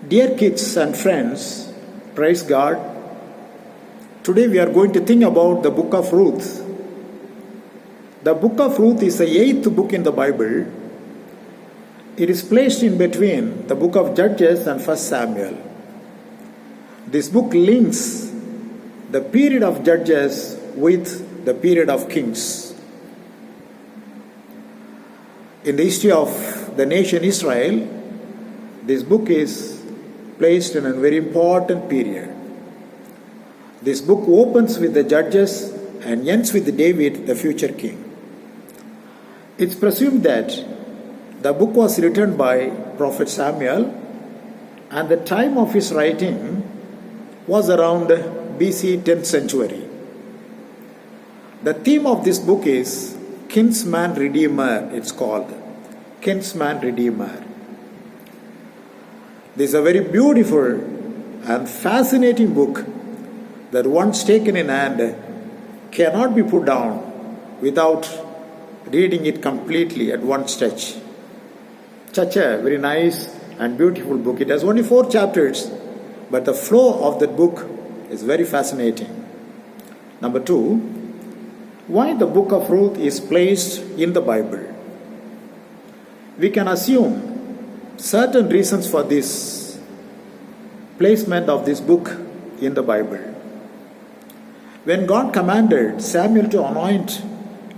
Dear kids and friends, praise God. Today we are going to think about the book of Ruth. The book of Ruth is the eighth book in the Bible. It is placed in between the book of Judges and 1 Samuel. This book links the period of Judges with the period of Kings. In the history of the nation Israel, this book is placed in a very important period. This book opens with the Judges and ends with David, the future king. It's presumed that the book was written by Prophet Samuel, and the time of his writing was around BC 10th century. The theme of this book is Kinsman Redeemer, it's called. Kinsman Redeemer. This is a very beautiful and fascinating book that once taken in hand cannot be put down without reading it completely at one stretch. Such a very nice and beautiful book. It has only 4 chapters, but the flow of that book is very fascinating. Number 2, why the book of Ruth is placed in the Bible. We can assume certain reasons for this placement of this book in the Bible. When God commanded Samuel to anoint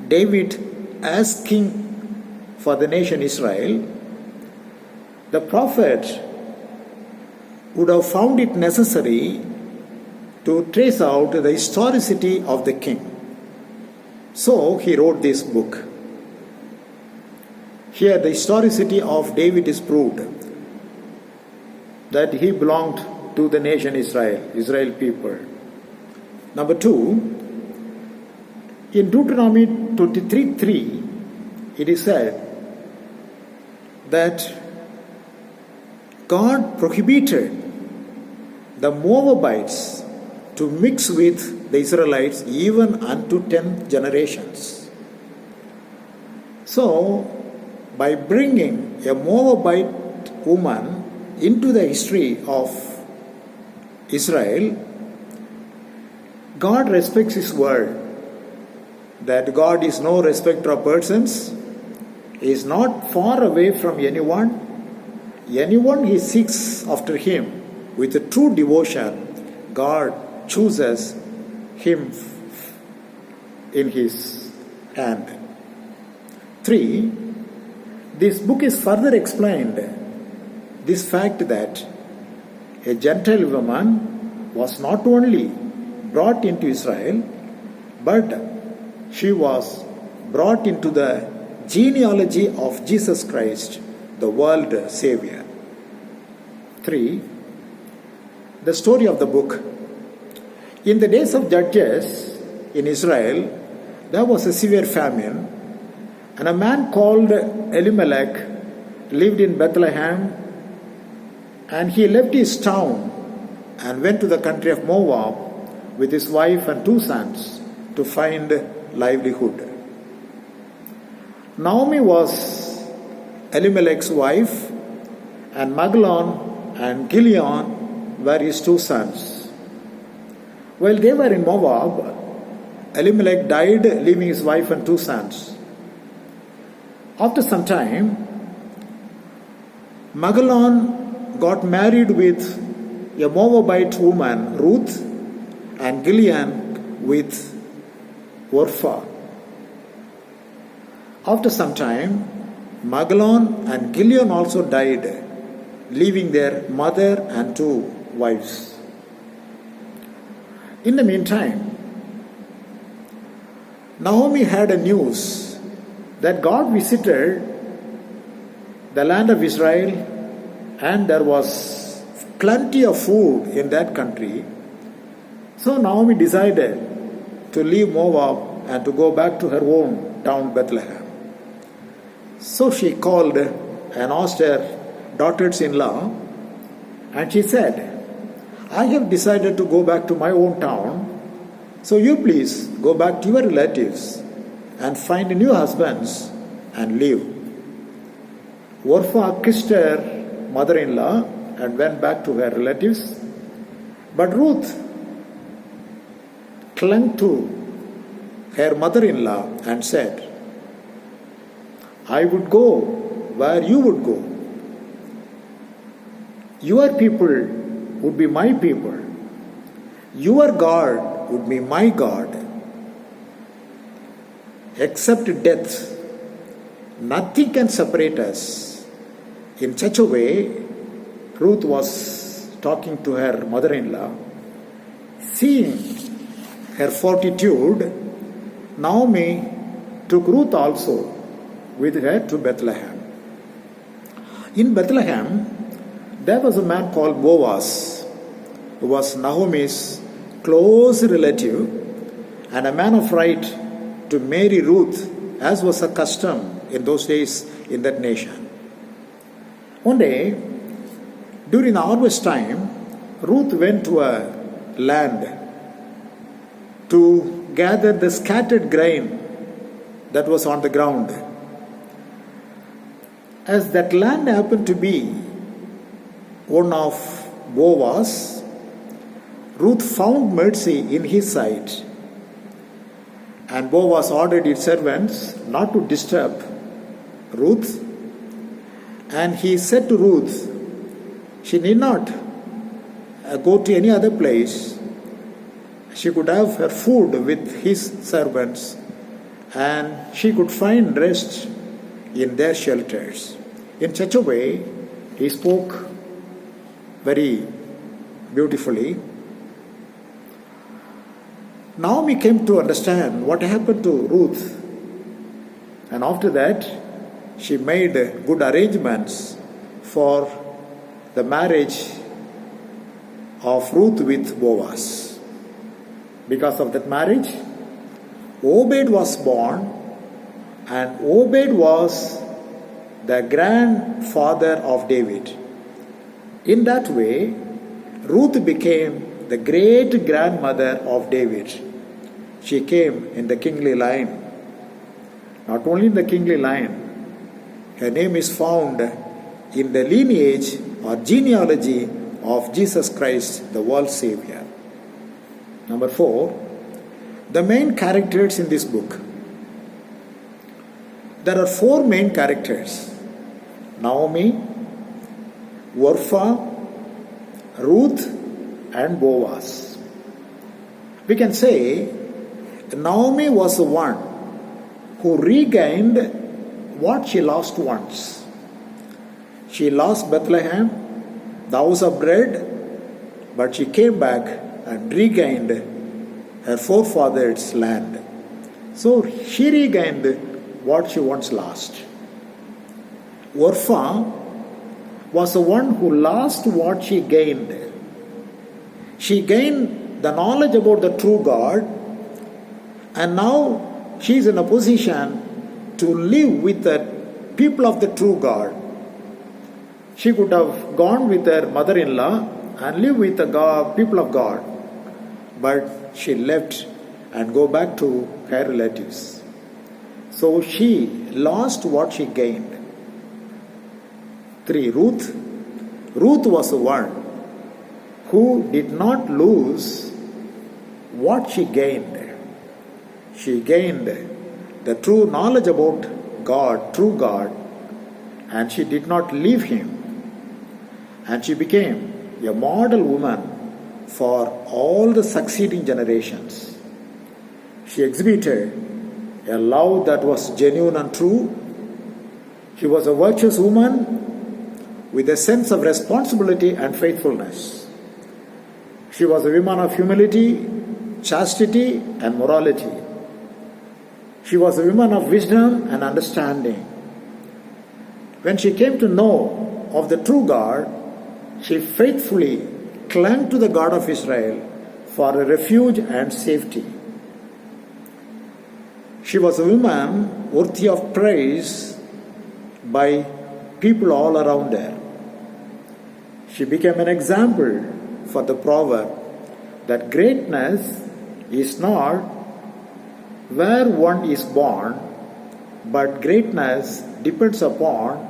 David as king for the nation Israel, the prophet would have found it necessary to trace out the historicity of the king. So he wrote this book. Here the historicity of David is proved, that he belonged to the nation Israel people. Number 2, in Deuteronomy 23:3, it is said that God prohibited the Moabites to mix with the Israelites even unto 10 generations. So, by bringing a Moabite woman into the history of Israel, God respects His word, that God is no respecter of persons, He is not far away from anyone. Anyone He seeks after Him with a true devotion, God chooses him in His hand. 3, this book is further explained this fact that a Gentile woman was not only brought into Israel, but she was brought into the genealogy of Jesus Christ, the world Savior. 3, the story of the book. In the days of Judges in Israel, there was a severe famine, and a man called Elimelech lived in Bethlehem, and he left his town and went to the country of Moab with his wife and 2 sons to find livelihood. Naomi was Elimelech's wife, and Mahlon and Chilion were his 2 sons. While they were in Moab, Elimelech died, leaving his wife and 2 sons. After some time, Mahlon got married with a Moabite woman, Ruth, and Chilion with Orpah. After some time, Mahlon and Chilion also died, leaving their mother and 2 wives. In the meantime, Naomi had a news that God visited the land of Israel, and there was plenty of food in that country. So Naomi decided to leave Moab and to go back to her own town, Bethlehem. So she called and asked her daughters-in-law, and she said, I have decided to go back to my own town, so you please go back to your relatives and find new husbands and live. Orpah kissed her mother-in-law and went back to her relatives. But Ruth clung to her mother-in-law and said, I would go where you would go. Your people would be my people. Your God would be my God. Except death, nothing can separate us. In such a way, Ruth was talking to her mother-in-law. Seeing her fortitude, Naomi took Ruth also with her to Bethlehem. In Bethlehem, there was a man called Boaz, who was Naomi's close relative and a man of right to marry Ruth, as was a custom in those days in that nation. One day, during the harvest time, Ruth went to a land to gather the scattered grain that was on the ground. As that land happened to be one of Boaz, Ruth found mercy in his sight. And Boaz ordered his servants not to disturb Ruth. And he said to Ruth, she need not go to any other place. She could have her food with his servants, and she could find rest in their shelters. In such a way, he spoke very beautifully. Naomi came to understand what happened to Ruth, and after that, she made good arrangements for the marriage of Ruth with Boaz. Because of that marriage, Obed was born, and Obed was the grandfather of David. In that way, Ruth became the great grandmother of David. She came in the kingly line. Not only in the kingly line, her name is found in the lineage or genealogy of Jesus Christ, the world Savior. Number 4, the main characters in this book. There are 4 main characters: Naomi, Orpah, Ruth, and Boaz. We can say Naomi was the one who regained what she lost once. She lost Bethlehem, the house of bread, but she came back and regained her forefathers' land. So she regained what she once lost. Orpah was the one who lost what she gained. She gained the knowledge about the true God, and now she is in a position to live with the people of the true God. She could have gone with her mother-in-law and live with the people of God, but she left and go back to her relatives. So she lost what she gained. 3. Ruth. Ruth was the one who did not lose what she gained. She gained the true knowledge about God, true God, and she did not leave Him. And she became a model woman for all the succeeding generations. She exhibited a love that was genuine and true. She was a virtuous woman with a sense of responsibility and faithfulness. She was a woman of humility, chastity, and morality. She was a woman of wisdom and understanding. When she came to know of the true God, she faithfully clung to the God of Israel for a refuge and safety. She was a woman worthy of praise by people all around her. She became an example for the proverb that greatness is not where one is born, but greatness depends upon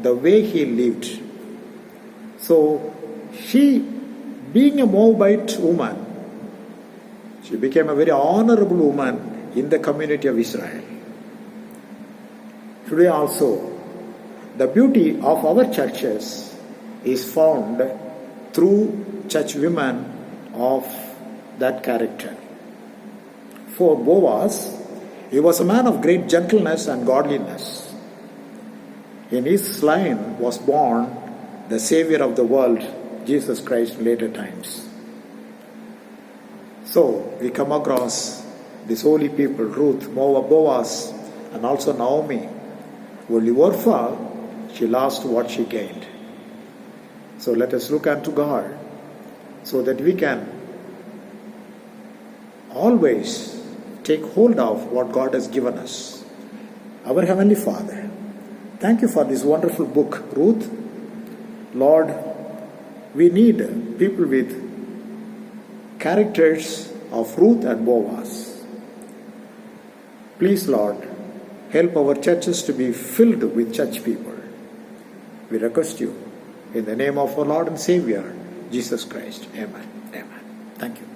the way he lived. So So she, being a Moabite woman, she became a very honorable woman in the community of Israel. Today also, the beauty of our churches is found through church women of that character. For Boaz, he was a man of great gentleness and godliness. In his line was born the Savior of the world, Jesus Christ, in later times. So we come across these holy people, Ruth, Boaz, and also Naomi. Only Orpha, she lost what she gained. So let us look unto God so that we can always take hold of what God has given us. Our Heavenly Father, thank you for this wonderful book, Ruth. Lord, we need people with characters of Ruth and Boaz. Please, Lord, help our churches to be filled with church people. We request you in the name of our Lord and Savior, Jesus Christ. Amen. Amen. Thank you.